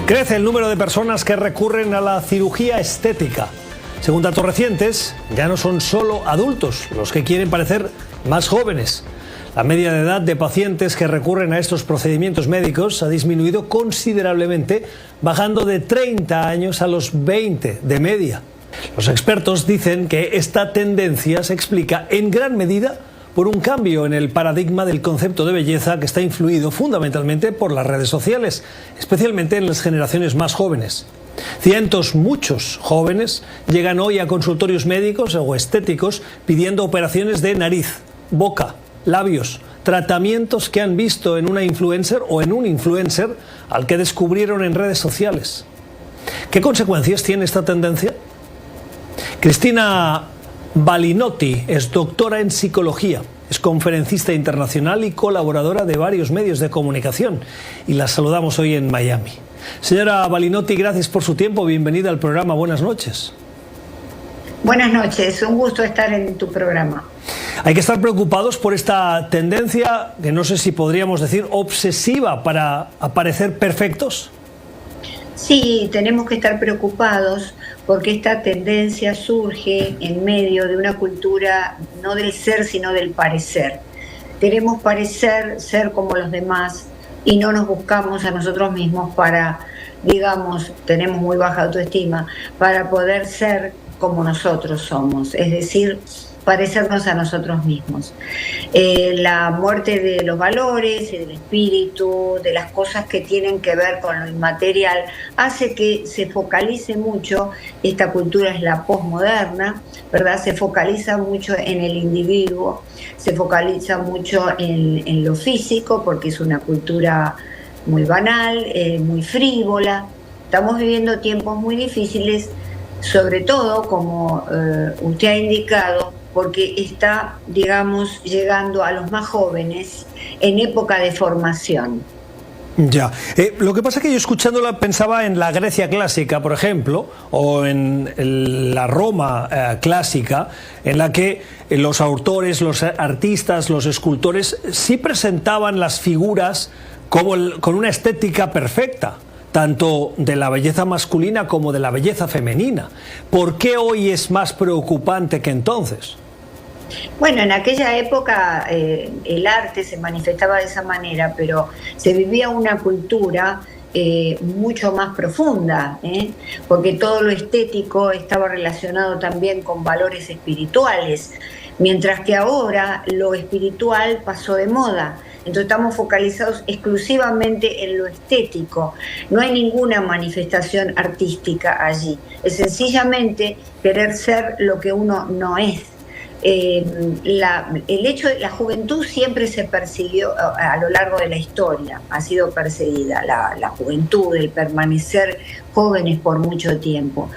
Crece el número de personas que recurren a la cirugía estética. Según datos recientes, ya no son solo adultos los que quieren parecer más jóvenes. La media de edad de pacientes que recurren a estos procedimientos médicos ha disminuido considerablemente, bajando de 30 años a los 20 de media. Los expertos dicen que esta tendencia se explica en gran medida por un cambio en el paradigma del concepto de belleza que está influido fundamentalmente por las redes sociales, especialmente en las generaciones más jóvenes. Muchos jóvenes llegan hoy a consultorios médicos o estéticos pidiendo operaciones de nariz, boca, labios, tratamientos que han visto en una influencer o en un influencer al que descubrieron en redes sociales. ¿Qué consecuencias tiene esta tendencia? Cristina Balinotti es doctora en psicología, es conferencista internacional y colaboradora de varios medios de comunicación, y la saludamos hoy en Miami. Señora Balinotti, gracias por su tiempo, bienvenida al programa, buenas noches. Buenas noches, un gusto estar en tu programa. Hay que estar preocupados por esta tendencia, que no sé si podríamos decir obsesiva, para aparecer perfectos. Sí, tenemos que estar preocupados porque esta tendencia surge en medio de una cultura no del ser, sino del parecer. Queremos parecer ser como los demás y no nos buscamos a nosotros mismos para, digamos, tenemos muy baja autoestima, para poder ser como nosotros somos, es decir, parecernos a nosotros mismos. La muerte de los valores, del espíritu, de las cosas que tienen que ver con lo inmaterial, hace que se focalice mucho, esta cultura es la posmoderna, ¿verdad? Se focaliza mucho en el individuo, se focaliza mucho en lo físico, porque es una cultura muy banal, muy frívola. Estamos viviendo tiempos muy difíciles, sobre todo, como usted ha indicado, porque está, digamos, llegando a los más jóvenes en época de formación. Ya. Lo que pasa es que yo escuchándola pensaba en la Grecia clásica, por ejemplo, o en la Roma clásica, en la que los autores, los artistas, los escultores sí presentaban las figuras con una estética perfecta, tanto de la belleza masculina como de la belleza femenina. ¿Por qué hoy es más preocupante que entonces? Bueno, en aquella época el arte se manifestaba de esa manera, pero se vivía una cultura mucho más profunda, porque todo lo estético estaba relacionado también con valores espirituales, mientras que ahora lo espiritual pasó de moda. Entonces estamos focalizados exclusivamente en lo estético, no hay ninguna manifestación artística allí, es sencillamente querer ser lo que uno no es. El hecho de la juventud siempre se persiguió a lo largo de la historia, ha sido perseguida la juventud, el permanecer jóvenes por mucho tiempo.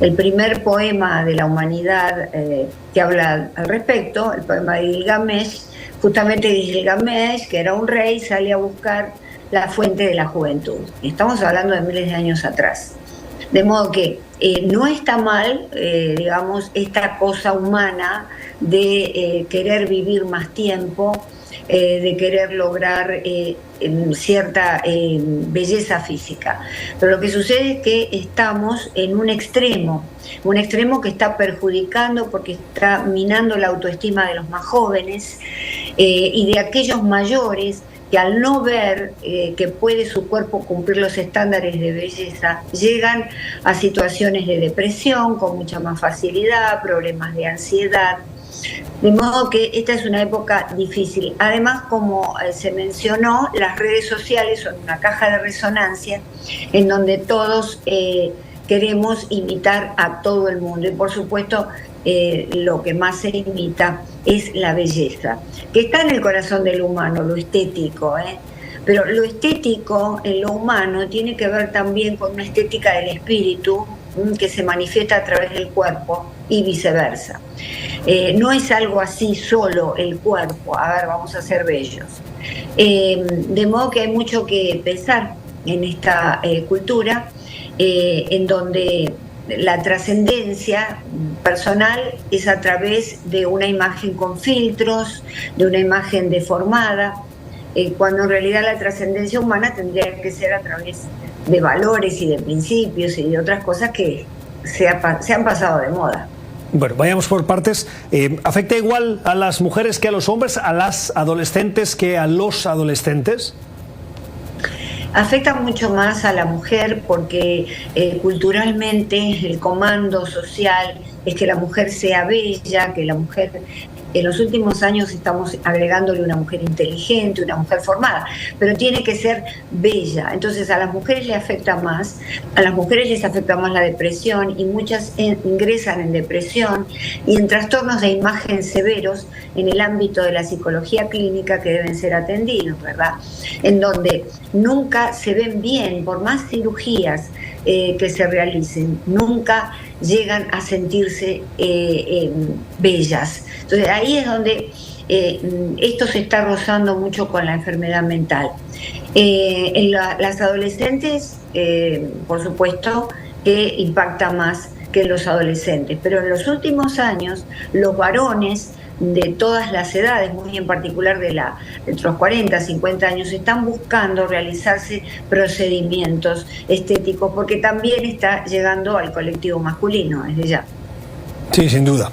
El primer poema de la humanidad que habla al respecto, el poema de Gilgamesh, justamente Gilgamesh, que era un rey, sale a buscar la fuente de la juventud. Estamos hablando de miles de años atrás. De modo que no está mal, digamos, esta cosa humana de querer vivir más tiempo, de querer lograr cierta belleza física. Pero lo que sucede es que estamos en un extremo que está perjudicando porque está minando la autoestima de los más jóvenes y de aquellos mayores que al no ver que puede su cuerpo cumplir los estándares de belleza, llegan a situaciones de depresión con mucha más facilidad, problemas de ansiedad. De modo que esta es una época difícil. Además, como se mencionó, las redes sociales son una caja de resonancia en donde todos queremos imitar a todo el mundo. Y por supuesto, lo que más se imita es la belleza, que está en el corazón del humano, lo estético, pero lo estético en lo humano tiene que ver también con una estética del espíritu que se manifiesta a través del cuerpo y viceversa. No es algo así solo el cuerpo, a ver, vamos a ser bellos. De modo que hay mucho que pensar en esta cultura, en donde la trascendencia personal es a través de una imagen con filtros, de una imagen deformada, cuando en realidad la trascendencia humana tendría que ser a través de valores y de principios y de otras cosas que se han pasado de moda. Bueno, vayamos por partes. ¿Afecta igual a las mujeres que a los hombres, a las adolescentes que a los adolescentes? Afecta mucho más a la mujer porque culturalmente el comando social es que la mujer sea bella, que la mujer... En los últimos años estamos agregándole una mujer inteligente, una mujer formada, pero tiene que ser bella. Entonces a las mujeres les afecta más, a las mujeres les afecta más la depresión y muchas ingresan en depresión y en trastornos de imagen severos en el ámbito de la psicología clínica que deben ser atendidos, ¿verdad? En donde nunca se ven bien, por más cirugías que se realicen, nunca llegan a sentirse bellas. Entonces ahí es donde esto se está rozando mucho con la enfermedad mental. Las adolescentes, por supuesto, que impacta más que los adolescentes, pero en los últimos años los varones de todas las edades, muy en particular de los 40, 50 años, están buscando realizarse procedimientos estéticos porque también está llegando al colectivo masculino desde ya. Sí, sin duda.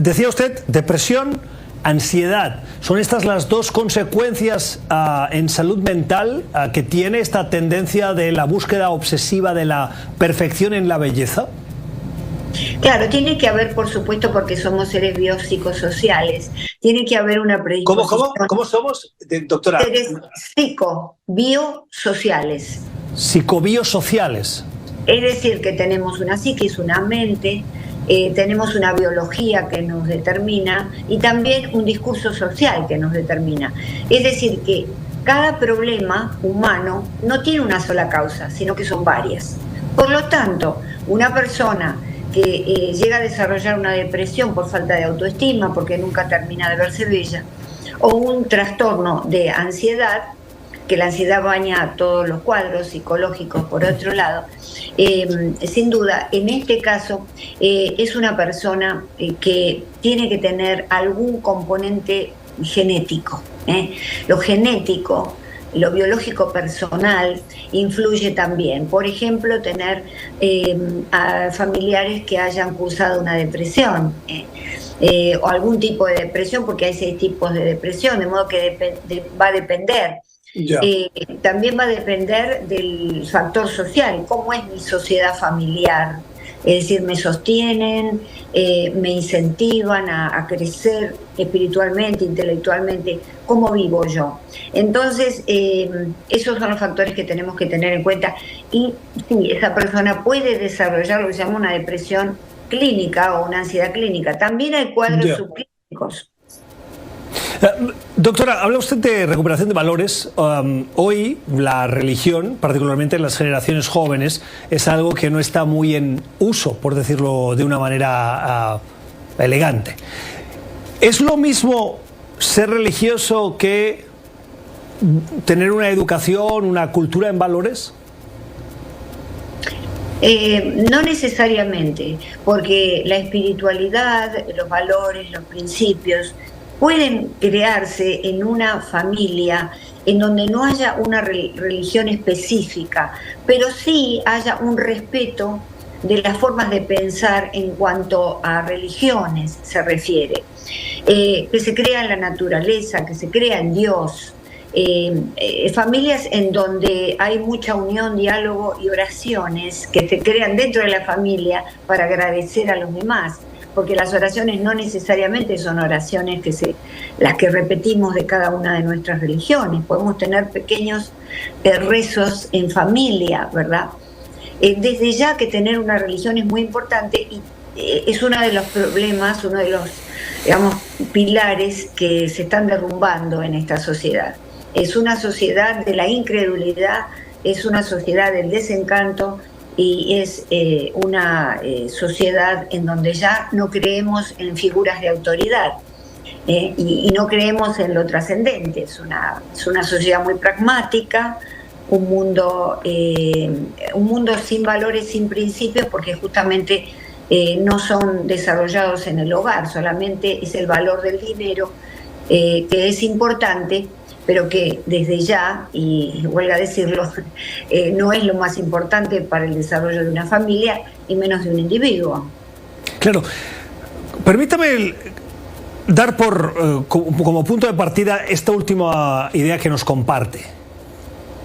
Decía usted, depresión, ansiedad. ¿Son estas las dos consecuencias en salud mental que tiene esta tendencia de la búsqueda obsesiva de la perfección en la belleza? Claro, tiene que haber, por supuesto, porque somos seres biopsicosociales, tiene que haber una predisposición. ¿Cómo somos, doctora? Seres psicobiosociales. Psicobiosociales. Es decir, que tenemos una psiquis, una mente, tenemos una biología que nos determina y también un discurso social que nos determina. Es decir, que cada problema humano no tiene una sola causa, sino que son varias. Por lo tanto, una persona que llega a desarrollar una depresión por falta de autoestima, porque nunca termina de verse bella, o un trastorno de ansiedad, que la ansiedad baña todos los cuadros psicológicos por otro lado, sin duda, en este caso es una persona que tiene que tener algún componente genético. Lo genético, lo biológico personal influye también. Por ejemplo, tener a familiares que hayan cursado una depresión o algún tipo de depresión, porque hay 6 tipos de depresión, de modo que va a depender. También va a depender del factor social, cómo es mi sociedad familiar. Es decir, me sostienen, me incentivan a crecer espiritualmente, intelectualmente, ¿cómo vivo yo? Entonces, esos son los factores que tenemos que tener en cuenta. Y sí, esa persona puede desarrollar lo que se llama una depresión clínica o una ansiedad clínica. También hay cuadros subclínicos. Doctora, habla usted de recuperación de valores. Hoy la religión, particularmente en las generaciones jóvenes, es algo que no está muy en uso, por decirlo de una manera elegante. ¿Es lo mismo ser religioso que tener una educación, una cultura en valores? No necesariamente, porque la espiritualidad, los valores, los principios pueden crearse en una familia en donde no haya una religión específica, pero sí haya un respeto de las formas de pensar en cuanto a religiones se refiere, que se crea en la naturaleza, que se crea en Dios, familias en donde hay mucha unión, diálogo y oraciones que se crean dentro de la familia para agradecer a los demás, porque las oraciones no necesariamente son oraciones las que repetimos de cada una de nuestras religiones. Podemos tener pequeños rezos en familia, ¿verdad? Desde ya que tener una religión es muy importante y es uno de los problemas, uno de los, digamos, pilares que se están derrumbando en esta sociedad. Es una sociedad de la incredulidad, es una sociedad del desencanto, y es una sociedad en donde ya no creemos en figuras de autoridad y no creemos en lo trascendente. Es una sociedad muy pragmática, un mundo sin valores, sin principios, porque justamente no son desarrollados en el hogar, solamente es el valor del dinero que es importante, pero que desde ya, y huelga decirlo, no es lo más importante para el desarrollo de una familia y menos de un individuo. Claro, permítame dar como punto de partida esta última idea que nos comparte.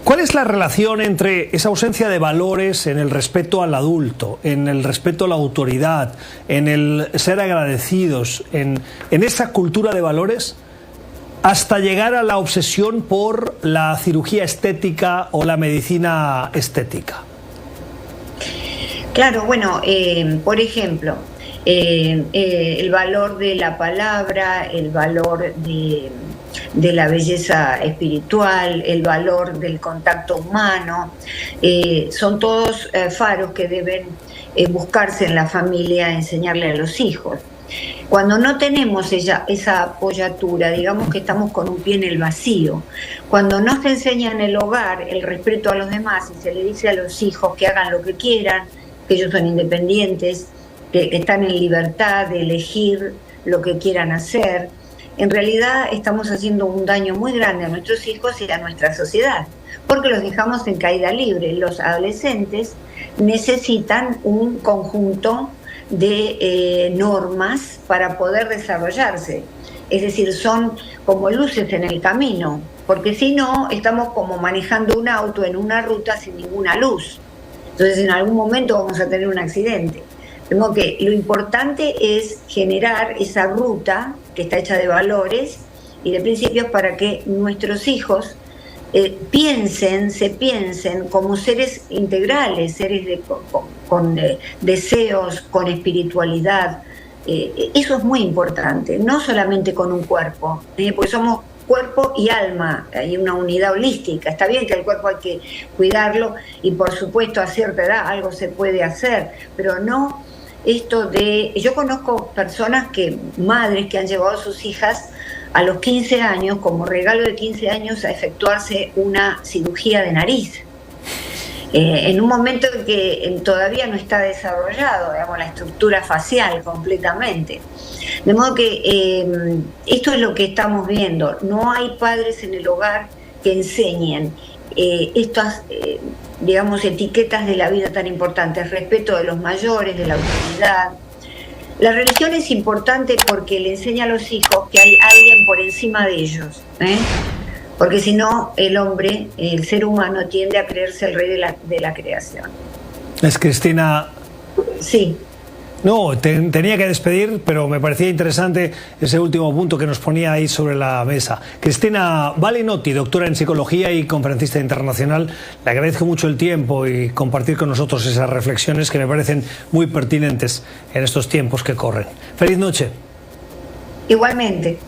¿Cuál es la relación entre esa ausencia de valores en el respeto al adulto, en el respeto a la autoridad, en el ser agradecidos, en esa cultura de valores, hasta llegar a la obsesión por la cirugía estética o la medicina estética? Claro, bueno, por ejemplo, el valor de la palabra, el valor de la belleza espiritual, el valor del contacto humano, son todos faros que deben buscarse en la familia, enseñarle a los hijos. Cuando no tenemos esa apoyatura, digamos que estamos con un pie en el vacío. Cuando no se enseña en el hogar el respeto a los demás y se le dice a los hijos que hagan lo que quieran, que ellos son independientes, que están en libertad de elegir lo que quieran hacer, en realidad estamos haciendo un daño muy grande a nuestros hijos y a nuestra sociedad, porque los dejamos en caída libre. Los adolescentes necesitan un conjunto de normas para poder desarrollarse, es decir, son como luces en el camino, porque si no, estamos como manejando un auto en una ruta sin ninguna luz, entonces en algún momento vamos a tener un accidente. De modo que lo importante es generar esa ruta que está hecha de valores y de principios para que nuestros hijos se piensen como seres integrales, seres con deseos, con espiritualidad. Eso es muy importante, no solamente con un cuerpo, porque somos cuerpo y alma, hay una unidad holística. Está bien que el cuerpo hay que cuidarlo y por supuesto a cierta edad algo se puede hacer, pero no esto de... Yo conozco personas madres que han llevado a sus hijas a los 15 años, como regalo de 15 años, a efectuarse una cirugía de nariz. En un momento en que todavía no está desarrollado, digamos, la estructura facial completamente. De modo que esto es lo que estamos viendo. No hay padres en el hogar que enseñen estas, digamos, etiquetas de la vida tan importantes, respeto de los mayores, de la autoridad. La religión es importante porque le enseña a los hijos que hay alguien por encima de ellos, porque si no, el hombre, el ser humano, tiende a creerse el rey de la creación. Es Cristina. Sí. No, tenía que despedir, pero me parecía interesante ese último punto que nos ponía ahí sobre la mesa. Cristina Balinotti, doctora en psicología y conferencista internacional, le agradezco mucho el tiempo y compartir con nosotros esas reflexiones que me parecen muy pertinentes en estos tiempos que corren. Feliz noche. Igualmente.